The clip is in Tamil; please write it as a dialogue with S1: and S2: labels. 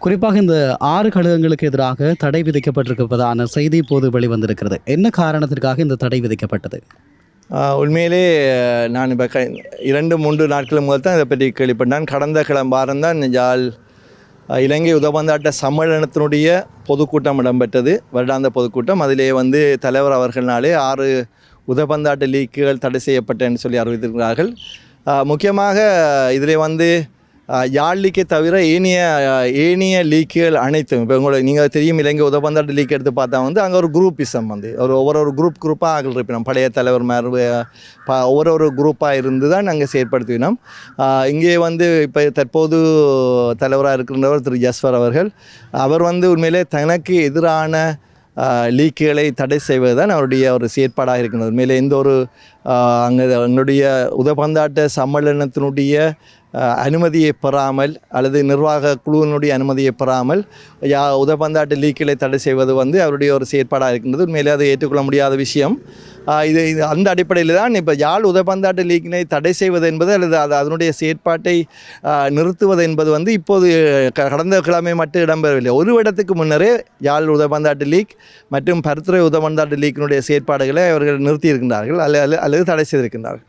S1: குறிப்பாக இந்த 6 கழகங்களுக்கு எதிராக தடை விதிக்கப்பட்டிருப்பதான செய்தி இப்போது வெளிவந்திருக்கிறது. என்ன காரணத்திற்காக இந்த தடை விதிக்கப்பட்டது?
S2: உண்மையிலே நான் இப்போ 2-3 நாட்கள் முதல் தான் இதை பற்றி கேள்விப்பட்டேன். கடந்த வாரம் தான் யாழ் இலங்கை உதவந்தாட்ட சம்மேளனத்தினுடைய பொதுக்கூட்டம் இடம்பெற்றது, வருடாந்த பொதுக்கூட்டம். அதிலே தலைவர் அவர்களாலே 6 உதவந்தாட்ட லீக்குகள் தடை செய்யப்பட்டேன்னு சொல்லி அறிவித்திருக்கிறார்கள். முக்கியமாக இதில் யாழ் லீக்கை தவிர ஏனைய லீக்குகள் அனைத்தும் இப்போ உங்களுக்கு நீங்கள் தெரியும், இலங்கை உதவந்தாட்ட லீக் எடுத்து பார்த்தா அங்கே ஒரு குரூப்பிசம் ஒவ்வொரு குரூப்பாக ஆகல் இருப்பினோம். பழைய தலைவர் மாதிரி ஒவ்வொரு குரூப்பாக இருந்து தான் நாங்கள் செயற்படுத்தினோம். இங்கே இப்போ தற்போது தலைவராக இருக்கின்றவர் திரு ஜஸ்வர் அவர்கள், அவர் உண்மையிலே தனக்கு எதிரான லீக்குகளை தடை செய்வது தான் அவருடைய ஒரு செயற்பாடாக இருக்கின்றது. மேலே எந்த ஒரு எங்களுடைய உதவந்தாட்ட சம்மேளனத்தினுடைய அனுமதியை பெறாமல் அல்லது நிர்வாக குழுவினுடைய அனுமதியை பெறாமல் உதவந்தாட்ட லீக்குகளை தடை செய்வது அவருடைய ஒரு செயற்பாடாக இருக்கின்றது. உண்மையிலே அது ஏற்றுக்கொள்ள முடியாத விஷயம். இது அந்த அடிப்படையில் தான் இப்போ யாழ் உதவந்தாட்ட லீக்கினை தடை செய்வது என்பது அல்லது அதனுடைய செயற்பாட்டை நிறுத்துவது என்பது இப்போது கடந்த கிழமை மட்டும் இடம்பெறவில்லை. ஒரு இடத்துக்கு முன்னரே யாழ் உதவந்தாட்ட லீக் மற்றும் பருத்துறை உதவந்தாட்ட லீக்கினுடைய செயற்பாடுகளை அவர்கள் நிறுத்தியிருக்கின்றார்கள் அல்லது தடை செய்திருக்கின்றார்கள்.